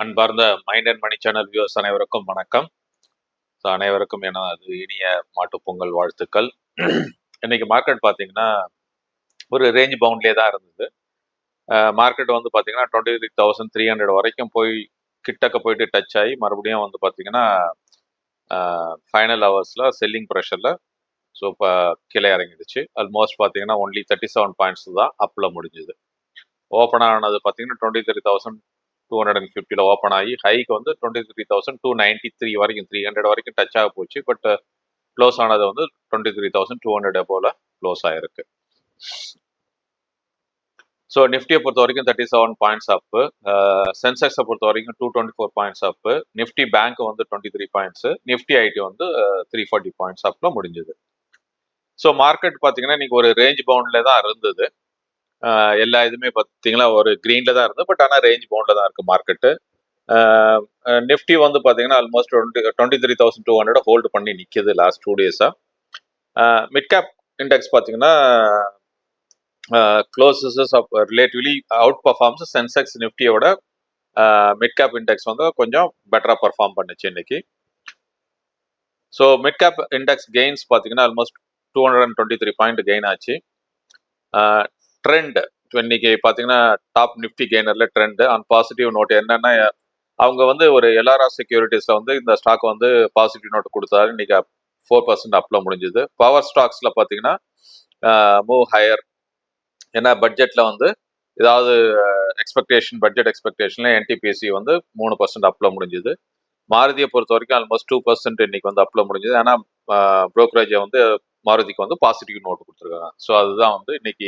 அன்பார்ந்த mind and money channel viewers அனைவருக்கும் வணக்கம். அனைவருக்கும் எனது இனிய மாட்டுப்பொங்கல் வாழ்த்துக்கள். இன்னைக்கு மார்க்கெட் பார்த்தீங்கன்னா ஒரு ரேஞ்ச் பவுண்ட்லேயே தான் இருந்தது. மார்க்கெட் வந்து பார்த்தீங்கன்னா 23,300 வரைக்கும் கிட்டக்க போயிட்டு டச் ஆகி மறுபடியும் வந்து பார்த்தீங்கன்னா ஃபைனல் ஹவர்ஸில் செல்லிங் ப்ரெஷரில் ஸோ இப்போ கீழே இறங்கிடுச்சு. ஆல்மோஸ்ட் பார்த்தீங்கன்னா ஒன்லி 37 பாயிண்ட்ஸ் தான் அப்பில் முடிஞ்சுது. ஓப்பன் ஆனது பார்த்தீங்கன்னா 23,250 ஓப்பன் ஆகி ஹைக்கு வந்து 23,293 வரைக்கும் 300 வரைக்கும் டச் ஆக போச்சு. பட் க்ளோஸ் ஆனது வந்து 23,200 போல க்ளோஸ் ஆயிருக்கு. ஸோ நிஃப்டியை பொறுத்த வரைக்கும் 37 பாயிண்ட்ஸ் அப்பு, சென்செக்ஸை பொறுத்த வரைக்கும் 224 பாயிண்ட்ஸ் அப்பு, நிஃப்டி பேங்க் வந்து 23 பாயிண்ட்ஸ், நிஃப்டி ஐடி வந்து 340 பாயிண்ட்ஸ் அப்ல முடிஞ்சது. ஸோ மார்க்கெட் பார்த்தீங்கன்னா இன்னைக்கு ஒரு ரேஞ்ச் பவுண்ட்ல தான் இருந்தது. எல்லா இதுவுமே பார்த்தீங்கன்னா ஒரு கிரீன்ல தான் இருந்தது. பட் ஆனால் ரேஞ்ச் பவுண்ட்ல தான் இருக்கு மார்க்கெட்டு. நிஃப்டி வந்து பார்த்தீங்கன்னா ஆல்மோஸ்ட் 23,200 ஹோல்டு பண்ணி நிற்கிது லாஸ்ட் 2 டேஸாக. மிட் கேப் இண்டெக்ஸ் பார்த்தீங்கன்னா closes off relatively out performs Sensex நிஃப்டியோட மிட் கேப் இண்டெக்ஸ் வந்து கொஞ்சம் பெட்டராக பர்ஃபார்ம் பண்ணுச்சு இன்னைக்கு. So mid cap index gains பார்த்தீங்கன்னா ஆல்மோஸ்ட் 223 பாயிண்ட் கெயின் ஆச்சு. ட்ரெண்ட் இன்னைக்கு பார்த்தீங்கன்னா டாப் நிஃப்டி கெய்னர்ல ட்ரெண்ட் ஆன் பாசிட்டிவ் நோட் என்னன்னா, அவங்க வந்து ஒரு எல்ஆர்ஆர் செக்யூரிட்டிஸ்ல வந்து இந்த ஸ்டாக் வந்து பாசிட்டிவ் நோட் கொடுத்தாரு. இன்னைக்கு 4% அப்ல முடிஞ்சது. பவர் ஸ்டாக்ஸ்ல பார்த்தீங்கன்னா மூவ் ஹையர். ஏன்னா பட்ஜெட்ல வந்து ஏதாவது பட்ஜெட் எக்ஸ்பெக்டேஷன்ல என்டிபிசி வந்து 3% அப்ல முடிஞ்சது. மாருதியை பொறுத்த வரைக்கும் ஆல்மோஸ்ட் 2% இன்னைக்கு வந்து அப்ல முடிஞ்சது. ஆனால் புரோக்கரேஜை வந்து மாருதிக்கு வந்து பாசிட்டிவ் நோட் கொடுத்துருக்காங்க. ஸோ அதுதான் வந்து இன்னைக்கு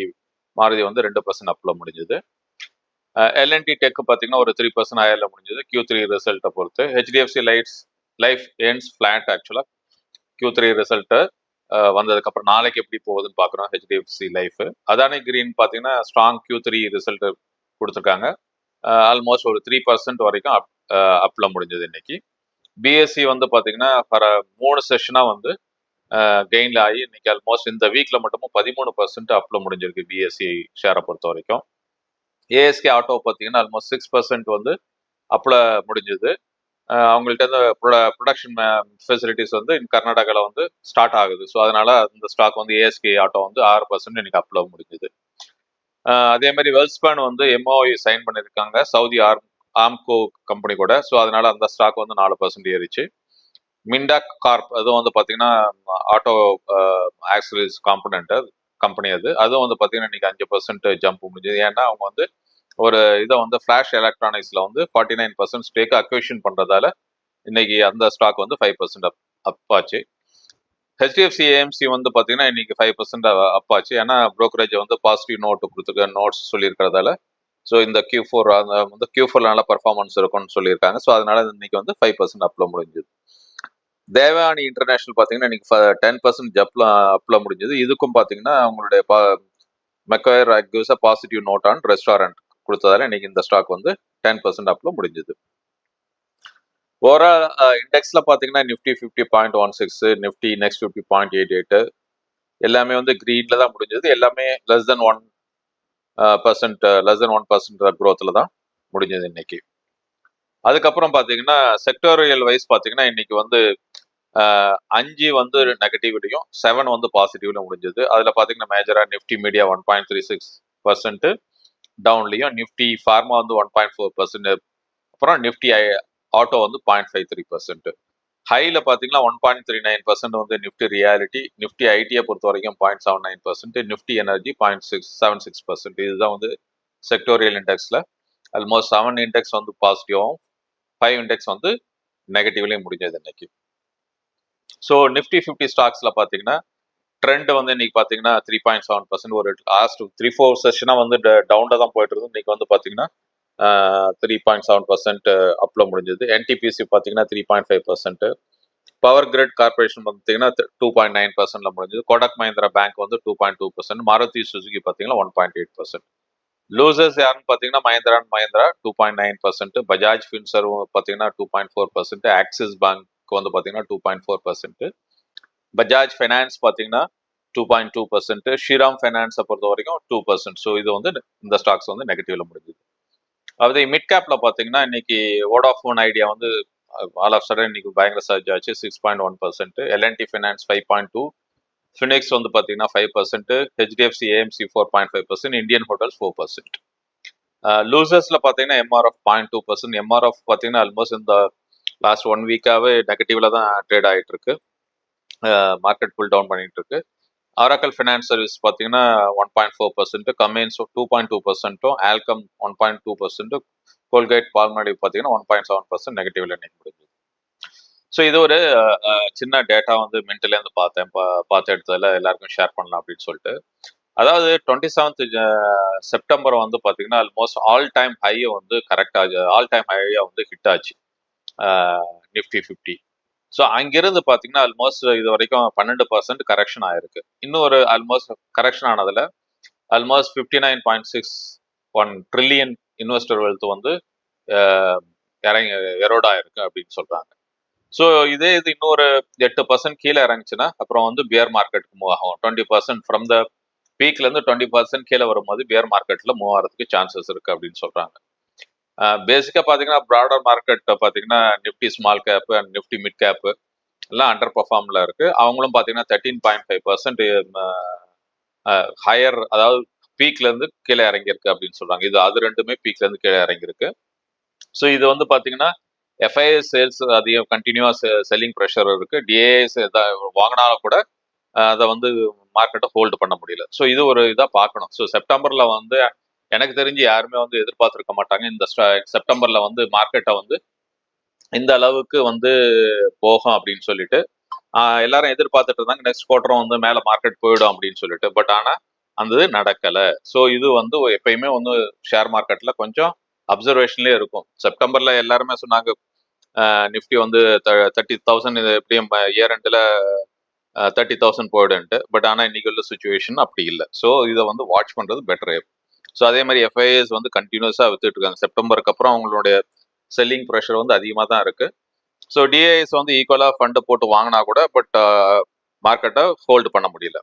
மாருதி வந்து 2% அப்ல முடிஞ்சது. எல்என்டி டெக் பார்த்தீங்கன்னா ஒரு 3% ஹையர்ல முடிஞ்சது Q3 ரிசல்ட்டை பொறுத்து. HDFC Life ends flat. ஆக்சுவலாக Q3 ரிசல்ட்டு வந்ததுக்கப்புறம் நாளைக்கு எப்படி போகுதுன்னு பார்க்குறோம். HDFC Life. அதானி கிரீன் பார்த்தீங்கன்னா ஸ்ட்ராங் Q3 ரிசல்ட் கொடுத்துருக்காங்க. ஆல்மோஸ்ட் ஒரு 3% வரைக்கும் அப்ல முடிஞ்சது இன்னைக்கு. பிஎஸ்சி வந்து பார்த்தீங்கன்னா 3 செஷனாக வந்து கெயின்ல ஆகி இன்னைக்கு ஆல்மோஸ்ட் இந்த வீக்ல மட்டும் 13% அப்ல முடிஞ்சிருக்கு பிஎஸ்சி ஷேரை பொறுத்த வரைக்கும். ஏஎஸ்கே ஆட்டோ பார்த்தீங்கன்னா ஆல்மோஸ்ட் 6% வந்து அப்ல முடிஞ்சது. அவங்கள்ட்ட இந்த ப்ரொடக்ஷன் ஃபெசிலிட்டிஸ் வந்து கர்நாடகாவில் வந்து ஸ்டார்ட் ஆகுது. ஸோ அதனால இந்த ஸ்டாக் வந்து ஏஎஸ்கே ஆட்டோ வந்து 6% இன்னைக்கு அப்ல முடிஞ்சது. அதே மாதிரி வெல்ஸ்பேன் வந்து எம்ஓஐ சைன் பண்ணியிருக்காங்க சவுதி ஆம்கோ கம்பெனி கூட. ஸோ அதனால அந்த ஸ்டாக் வந்து 4% ஏறிச்சு. மிண்டாக் கார்ப் அதுவும் வந்து பார்த்தீங்கன்னா ஆட்டோ ஆக்சரிஸ் காம்பனண்ட் கம்பெனி அதுவும் வந்து பார்த்தீங்கன்னா இன்னைக்கு 5% ஜம்ப் முடிஞ்சது. ஏன்னா அவங்க வந்து ஒரு இதை வந்து ஃபிளாஷ் எலக்ட்ரானிக்ஸ்ல வந்து 49% ஸ்டேக் அக்விஷன் பண்றதால இன்னைக்கு அந்த ஸ்டாக் வந்து 5% அப் ஆச்சு. ஹெச்டிஎஃப்சி ஏஎம்சி வந்து பார்த்தீங்கன்னா இன்னைக்கு 5% அப் ஆச்சு. ஏன்னா புரோக்கரேஜ் வந்து பாசிட்டிவ் நோட்ஸ் சொல்லியிருக்கிறதால ஸோ இந்த Q4 வந்து Q4 நல்ல பர்ஃபார்மன்ஸ் இருக்கும்னு சொல்லியிருக்காங்க. ஸோ அதனால இன்னைக்கு வந்து 5% அப்ல முடிஞ்சது. தேவயானி இன்டர்நேஷனல் பார்த்தீங்கன்னா இன்னைக்கு 10% அப்ல முடிஞ்சது. இதுக்கும் பார்த்தீங்கன்னா அவங்களுடைய Macquarie gives a positive note on restaurant கொடுத்ததால இன்னைக்கு இந்த ஸ்டாக் வந்து 10% அப்ல முடிஞ்சது. ஓவரால் இண்டெக்ஸ்ல பார்த்தீங்கன்னா நிஃப்டி 50.16, நிஃப்டி நெக்ஸ்ட் 50.88 எல்லாமே வந்து கிரீன்ல தான் முடிஞ்சது. எல்லாமே லெஸ் தென் 1% க்ரோத்ல தான் முடிஞ்சது இன்னைக்கு. அதுக்கப்புறம் பார்த்தீங்கன்னா செக்டோரியல் வைஸ் பார்த்தீங்கன்னா இன்னைக்கு வந்து 5 வந்து நெகட்டிவ்லையும் 7 வந்து பாசிட்டிவ்ல முடிஞ்சது. அதில் பார்த்தீங்கன்னா மேஜரா நிஃப்டி மீடியா 1.36% டவுன்லையும், நிஃப்டி ஃபார்மா வந்து 1.4%, அப்புறம் நிஃப்டி ஆட்டோ வந்து 0.53%. ஹைல பார்த்தீங்கன்னா 1.39% வந்து நிஃப்டி ரியாலிட்டி, நிஃப்டி ஐடியை பொறுத்த வரைக்கும் 0.79%, நிஃப்டி எனர்ஜி 0.76%. இதுதான் வந்து செக்டோரியல் இண்டெக்ஸ்ல ஆல்மோஸ்ட் 7 இண்டெக்ஸ் வந்து பாசிட்டிவாகவும் 5 இண்டெக்ஸ் வந்து நெகட்டிவ்லையும் முடிஞ்சது இன்னைக்கு. ஸோ நிஃப்டி 50 ஸ்டாக்ஸ்ல பார்த்தீங்கன்னா ட்ரெண்ட் வந்து இன்னைக்கு பார்த்தீங்கன்னா 3.7% ஒரு லாஸ்ட் 3-4 செஷனாக வந்து டவுனில் தான் போயிட்டு இருந்தது. இன்னைக்கு வந்து பார்த்தீங்கன்னா 3.7% அப்ல முடிஞ்சது. என்டிபிசி பார்த்தீங்கன்னா 3.5%, பவர் கிரிட் கார்பரேஷன் பார்த்தீங்கன்னா 2.9%ல முடிஞ்சது. கோடக் மஹிந்திரா பேங்க் வந்து 2.2%, மாருதி சுசுகி பார்த்தீங்கன்னா 1.8%. லூசர்ஸ் யாருன்னு பார்த்தீங்கன்னா மஹிந்திரா அண்ட் மஹிந்திரா 2.9%, பஜாஜ் ஃபின்சர்வ் பார்த்தீங்கன்னா 2.4%, ஆக்சிஸ் பேங்க் வந்து பார்த்தீங்கன்னா 2.4%, பஜாஜ் ஃபைனான்ஸ் பார்த்தீங்கன்னா 2.2%, ஸ்ரீராம் ஃபைனான்ஸை பொறுத்த வரைக்கும் 2%. ஸோ இது வந்து இந்த ஸ்டாக்ஸ் வந்து நெகட்டிவ்ல முடிஞ்சது. அதாவது மிட் கேப்ல பாத்தீங்கன்னா இன்னைக்கு வோடாஃபோன் ஐடியா வந்து ஆல் ஆஃப் சடன் இன்னைக்கு பயங்கர சர்ஜ் ஆச்சு 6.1%, எல்என்டி ஃபைனான்ஸ் 5.2, ஃபினிக்ஸ் வந்து பாத்தீங்கன்னா 5%, ஹெச்டிஎஃப்சி ஏஎம்சி 4.5%, இந்தியன் ஹோட்டல்ஸ் 4%. லூசர்ஸ்ல பாத்தீங்கன்னா எம்ஆர்எஃப் 0.2%, எம்ஆர்எஃப் பாத்தீங்கன்னா ஆல்மோஸ்ட் இந்த லாஸ்ட் 1 வீக்காவே நெகட்டிவ்ல தான் ட்ரேட் ஆயிட்டு இருக்கு, மார்க்கெட் புல் டவுன் பண்ணிட்டு இருக்கு. ஆராக்கல் ஃபினான்ஸ் சர்வீஸ் பார்த்தீங்கன்னா 1.4%, கமெயின்ஸ் 2.2%, ஆல்கம் 1.2%, கோல்கேட் பால்மாலிவ் பார்த்தீங்கன்னா 1.7% நெகட்டிவ்ல இன்னைக்கு முடிஞ்சது. ஸோ இது ஒரு சின்ன டேட்டா வந்து மென்டலேருந்து பார்த்தேன், பார்த்து எடுத்ததில் எல்லாருக்கும் ஷேர் பண்ணலாம் அப்படின்னு சொல்லிட்டு. அதாவது 27th செப்டம்பர் வந்து பார்த்தீங்கன்னா ஆல்மோஸ்ட் ஆல் டைம் ஹையை வந்து கரெக்டாக ஆல் டைம் ஹையாக வந்து ஹிட் ஆச்சு நிஃப்டி 50. ஸோ அங்கிருந்து பார்த்தீங்கன்னா ஆல்மோஸ்ட் இது வரைக்கும் 12% கரெக்ஷன் ஆயிருக்கு. இன்னொரு ஆல்மோஸ்ட் கரெக்ஷன் ஆனதுல ஆல்மோஸ்ட் 59.61 ட்ரில்லியன் இன்வெஸ்டர் வெல்த் வந்து இறங்கி எரோட் ஆயிருக்கு அப்படின்னு சொல்றாங்க. ஸோ இதே இது இன்னொரு 8% கீழே இறங்குச்சுன்னா அப்புறம் வந்து பியர் மார்க்கெட்டுக்கு மூவ் ஆகும். 20% ஃப்ரம் த பீக்ல இருந்து 20% கீழே வரும்போது பியர் மார்க்கெட்ல மூவ் ஆகிறதுக்கு சான்சஸ் இருக்கு அப்படின்னு சொல்றாங்க. பேசிக்கா பாத்தீங்கன்னா ப்ராடர் மார்க்கெட் பாத்தீங்கன்னா Nifty small cap and Nifty mid cap எல்லாம் அண்டர் பர்ஃபார்ம்ல இருக்கு. அவங்களும் பாத்தீங்கன்னா 13.5% ஹையர், அதாவது பீக்ல இருந்து கீழே இறங்கியிருக்கு அப்படின்னு சொல்றாங்க. இது அது ரெண்டுமே பீக்ல இருந்து கீழே இறங்கியிருக்கு. ஸோ இது வந்து பாத்தீங்கன்னா எஃப்ஐஎஸ் சேல்ஸ் அதிகம் கண்டினியூவா செல்லிங் ப்ரெஷர் இருக்கு. டிஏஎஸ் வாங்கினாலும் கூட அதை வந்து மார்க்கெட்டை ஹோல்டு பண்ண முடியல. ஸோ இது ஒரு இதாக பார்க்கணும். ஸோ செப்டம்பர்ல வந்து எனக்கு தெரிஞ்சு யாருமே வந்து எதிர்பார்த்திருக்க மாட்டாங்க இந்த செப்டம்பர்ல வந்து மார்க்கெட்டை வந்து இந்த அளவுக்கு வந்து போகும் அப்படின்னு சொல்லிட்டு. எல்லாரும் எதிர்பார்த்துட்டு இருந்தாங்க நெக்ஸ்ட் குவார்டரும் வந்து மேல மார்க்கெட் போயிடும் அப்படின்னு சொல்லிட்டு. பட் ஆனா அந்த நடக்கல. ஸோ இது வந்து எப்பயுமே வந்து ஷேர் மார்க்கெட்ல கொஞ்சம் அப்சர்வேஷன்லயே இருக்கும். செப்டம்பர்ல எல்லாருமே சொன்னாங்க நிஃப்டி வந்து 30,000 இது எப்படியும் இயர் எண்டில் 30,000 போயிடுன்ட்டு. பட் ஆனால் இன்னைக்கு உள்ள சுச்சுவேஷன் அப்படி இல்லை. ஸோ இதை வந்து வாட்ச் பண்றது பெட்டர். ஸோ அதே மாதிரி எஃப்ஐஎஸ் வந்து கண்டினியூஸாக வித்துட்டு இருக்காங்க. செப்டம்பருக்கு அப்புறம் அவங்களுடைய செல்லிங் ப்ரெஷர் வந்து அதிகமாக தான் இருக்கு. ஸோ டிஐஎஸ் வந்து ஈக்குவலாக ஃபண்டை போட்டு வாங்கினா கூட பட் மார்க்கெட்டை ஹோல்டு பண்ண முடியல.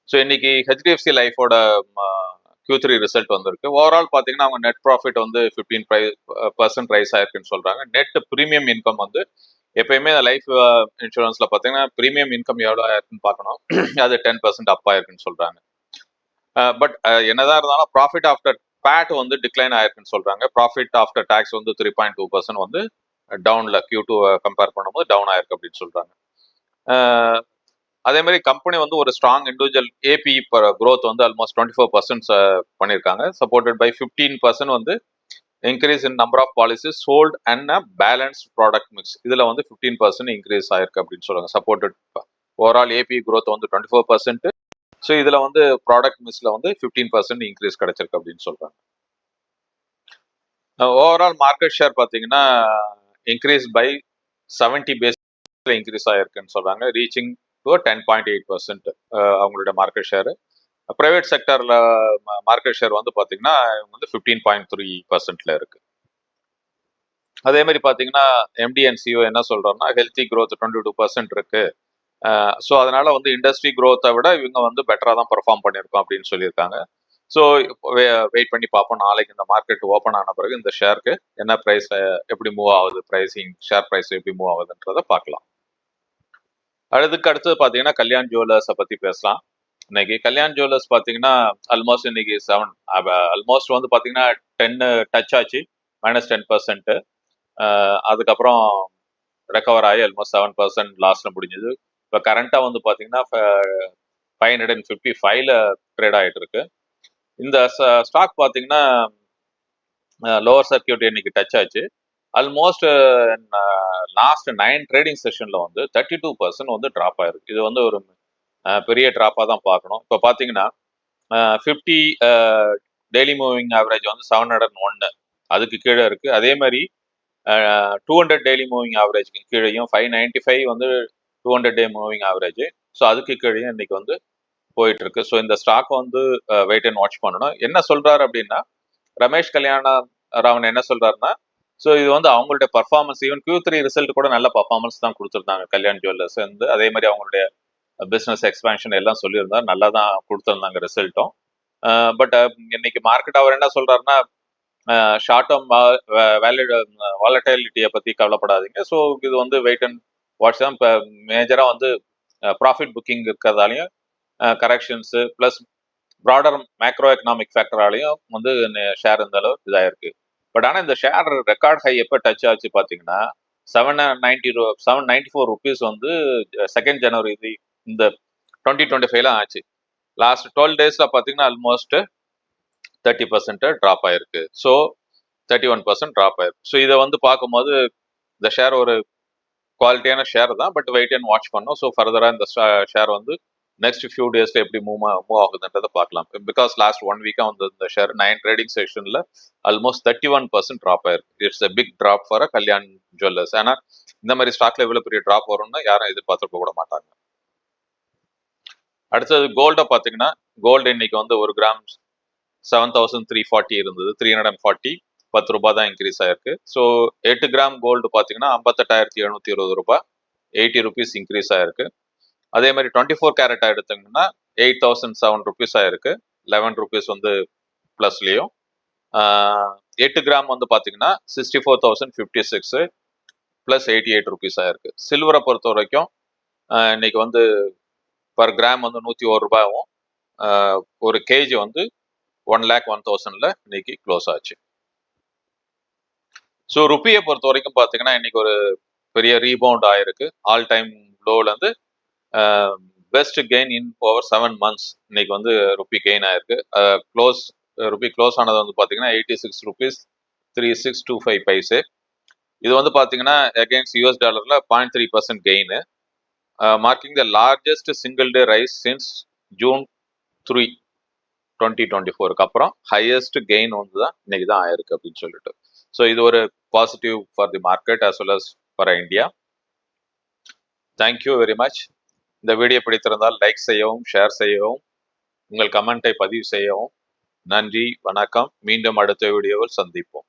ஸோ இன்னைக்கு ஹெச்டிஎஃப்சி லைஃபோட Q3 ரிசல்ட் வந்திருக்கு. ஓவரால் பார்த்தீங்கன்னா அவங்க நெட் ப்ராஃபிட் வந்து 15% ரைஸ் ஆயிருக்குன்னு சொல்றாங்க. நெட் ப்ரீமியம் இன்கம் வந்து எப்பயுமே லைஃப் இன்சூரன்ஸ்ல பார்த்தீங்கன்னா ப்ரீமியம் இன்கம் எவ்வளோ ஆயிருக்குன்னு பார்க்கணும். அது 10% அப் ஆயிருக்குன்னு சொல்றாங்க. பட் என்னதான் இருந்தாலும் ப்ராஃபிட் ஆஃப்டர் பேட் வந்து டிக்ளைன் ஆயிருக்குன்னு சொல்றாங்க. ப்ராஃபிட் ஆஃப்டர் டாக்ஸ் வந்து 3.2% வந்து டவுன்ல Q2 கம்பேர் பண்ணும்போது டவுன் ஆயிருக்கு அப்படின்னு சொல்றாங்க. அதே மாதிரி கம்பெனி வந்து ஒரு ஸ்ட்ராங் இண்டிவிஜுவல் ஏபி க்ரோத் வந்து ஆல்மோஸ்ட் 24% பண்ணியிருக்காங்க. சப்போர்ட்டட் பை 15% வந்து increase in number of policies sold and balance product mix. இதுல வந்து 15% இன்க்ரீஸ் ஆயிருக்கு அப்படின்னு சொல்றாங்க. சப்போர்ட்டட் ஓவரால் ஏபி க்ரோத் வந்து 24%. ஸோ இதுல வந்து ப்ராடக்ட் மிக்ஸ்ல வந்து 15% இன்க்ரீஸ் கிடைச்சிருக்கு அப்படின்னு சொல்றாங்க. ஓவரால் மார்க்கெட் ஷேர் பார்த்தீங்கன்னா இன்க்ரீஸ் பை 70 பேஸ் இன்க்ரீஸ் ஆயிருக்குன்னு சொல்றாங்க. ரீச்சிங் டு 10.8% அவங்களுடைய மார்க்கெட் ஷேர். பிரைவேட் செக்டர்ல மார்க்கெட் ஷேர் வந்து பாத்தீங்கன்னா வந்து 15.3%ல இருக்கு. அதே மாதிரி பாத்தீங்கன்னா எம்டி அண்ட் சிஓ என்ன சொல்றோம்னா ஹெல்த்தி க்ரோத் 22% இருக்கு. ஸோ அதனால வந்து இண்டஸ்ட்ரி க்ரோத்தை விட இவங்க வந்து பெட்டரா தான் பெர்ஃபார்ம் பண்ணியிருக்கோம் அப்படின்னு சொல்லியிருக்காங்க. ஸோ வெயிட் பண்ணி பார்ப்போம் நாளைக்கு இந்த மார்க்கெட் ஓப்பன் ஆன பிறகு இந்த ஷேருக்கு என்ன ப்ரைஸ் எப்படி மூவ் ஆகுது, ப்ரைஸிங் ஷேர் ப்ரைஸ் எப்படி மூவ் ஆகுதுன்றதை பார்க்கலாம். அடுத்தது பாத்தீங்கன்னா கல்யாண் ஜுவல்லர்ஸை பத்தி பேசலாம். இன்னைக்கு கல்யாண் ஜுவல்லர்ஸ் பாத்தீங்கன்னா ஆல்மோஸ்ட் இன்னைக்கு ஆல்மோஸ்ட் வந்து பாத்தீங்கன்னா 10 டச் ஆச்சு, -10%. அதுக்கப்புறம் ரெக்கவர் ஆகி ஆல்மோஸ்ட் 7% லாஸ்ட்ல முடிஞ்சது. இப்போ கரண்டா வந்து பாத்தீங்கன்னா 555ல ட்ரேட் ஆயிட்டு இருக்கு. இந்த ஸ்டாக் பாத்தீங்கன்னா லோவர் சர்க்கியூட் இன்னைக்கு டச் ஆச்சு. ஆல்மோஸ்ட் லாஸ்ட் 9 ட்ரேடிங் செஷன்ல வந்து 32% வந்து டிராப் ஆயிருக்கு. இது வந்து ஒரு பெரிய டிராப்பா தான் பார்க்கணும். இப்போ பாத்தீங்கன்னா 50 டெய்லி மூவிங் ஆவரேஜ் வந்து 701 அதுக்கு கீழே இருக்கு. அதே மாதிரி 200 டெய்லி மூவிங் ஆவரேஜ்க்கு கீழேயும் 595 வந்து 200 டே மூவிங் ஆவரேஜ். ஸோ அதுக்கு கீழேயும் இன்னைக்கு வந்து போயிட்டு இருக்கு. ஸோ இந்த ஸ்டாக் வந்து வெயிட் அண்ட் வாட்ச் பண்ணணும். என்ன சொல்றாரு அப்படின்னா ரமேஷ் கல்யாண ராவன் என்ன சொல்றாருன்னா, ஸோ இது வந்து அவங்களுடைய பர்ஃபார்மன்ஸ் ஈவன் Q3 ரிசல்ட் கூட நல்ல பர்ஃபார்மன்ஸ் தான் கொடுத்துருந்தாங்க கல்யாண் ஜுவல்லர்ஸ் வந்து. அதே மாதிரி அவங்களுடைய பிஸ்னஸ் எக்ஸ்பேன்ஷன் எல்லாம் சொல்லியிருந்தார், நல்லா தான் கொடுத்துருந்தாங்க ரிசல்ட்டும். பட் இன்னைக்கு மார்க்கெட் அவர் என்ன சொல்றாருன்னா, ஷார்ட் டேர்ம் வேலிட் வாலட்டிலிட்டியை பத்தி கவலைப்படாதீங்க. ஸோ இது வந்து வெயிட் அண்ட் வாட்ச் தான். இப்போ மேஜரா வந்து ப்ராஃபிட் புக்கிங் இருக்கிறதாலையும் corrections plus broader macro economic ஃபேக்டராலையும் வந்து ஷேர் இந்த அளவு இதாயிருக்கு. பட் ஆனால் இந்த ஷேர் ரெக்கார்ட் ஹை எப்போ டச் ஆச்சு பார்த்தீங்கன்னா 794 ருபீஸ் வந்து 2 ஜனவரி இந்த 2025 ஆச்சு. லாஸ்ட் 12 டேஸ்ல பார்த்தீங்கன்னா ஆல்மோஸ்ட் 30% ட்ராப் ஆயிருக்கு. ஸோ 31% ட்ராப் ஆயிருக்கு. ஸோ இதை வந்து பார்க்கும்போது இந்த ஷேர் ஒரு குவாலிட்டியான ஷேர் தான், பட் வெயிட் அண்ட் வாட்ச் பண்ணோம். ஸோ ஃபர்தராக இந்த ஷேர் வந்து நெக்ஸ்ட் ஃபியூ டேஸ்ல எப்படி மூவ் ஆகுதுன்றதை பார்க்கலாம். பிகாஸ் லாஸ்ட் 1 வீக்கா வந்து இந்த ஷேர் 9 ட்ரேடிங் செஷன்ல ஆல்மோஸ்ட் 31% ட்ராப் ஆயிருக்கு. It's a big drop for Kalyan Jewellers. ஏன்னா இந்த மாதிரி ஸ்டாக்ல இவ்வளவு பெரிய ட்ராப் வரும்னு யாரும் எதிர்பார்த்துருக்க கூட மாட்டாங்க. அடுத்தது கோல்டை பார்த்தீங்கன்னா, கோல்டு இன்னைக்கு வந்து 1 கிராம் 7340 இருந்தது. 340 10 ரூபாய் தான் இன்க்ரீஸ் ஆயிருக்கு. ஸோ 8 கிராம் கோல்டு பார்த்தீங்கன்னா 58,720 ரூபாய், 80 ருபீஸ் இன்க்ரீஸ் ஆயிருக்கு. அதே மாதிரி 24 கேரட் எடுத்தீங்கன்னா 8,007 ருபீஸ் ஆயிருக்கு. 11 ருபீஸ் வந்து பிளஸ்லயும். 8 கிராம் வந்து பார்த்தீங்கன்னா 64,056 பிளஸ் 88 ருபீஸ் ஆயிருக்கு. சில்வரை பொறுத்த வரைக்கும் இன்னைக்கு வந்து பர் கிராம் வந்து 101 ரூபாயும், ஒரு கேஜி வந்து 1,01,000ல இன்னைக்கு க்ளோஸ் ஆச்சு. ஸோ ருப்பியை பொறுத்த வரைக்கும் பார்த்தீங்கன்னா இன்னைக்கு ஒரு பெரிய ரீபவுண்ட் ஆயிருக்கு. ஆல் டைம் லோல இருந்து பெஸ்ட் கெயின் இன் ஓவர் 7 months இன்னைக்கு வந்து ருப்பி கெயின் ஆயிருக்கு. ருப்பி க்ளோஸ் ஆனது வந்து பார்த்தீங்கன்னா 86 ருபீஸ் 3625 பைசே. இது வந்து பார்த்தீங்கன்னா against US டாலர்ல 0.3% gain, marking the largest single day rice since June 3, 2024க்கு அப்புறம் ஹையஸ்ட் கெயின் வந்து தான் இன்னைக்கு தான் ஆயிருக்கு அப்படின்னு சொல்லிட்டு. ஸோ இது ஒரு positive for the market as well as for India. Thank you very much. இந்த வீடியோ பிடித்திருந்தால் லைக் செய்யவும், ஷேர் செய்யவும், உங்கள் கமெண்ட்டை பதிவு செய்யவும். நன்றி, வணக்கம். மீண்டும் அடுத்த வீடியோவில் சந்திப்போம்.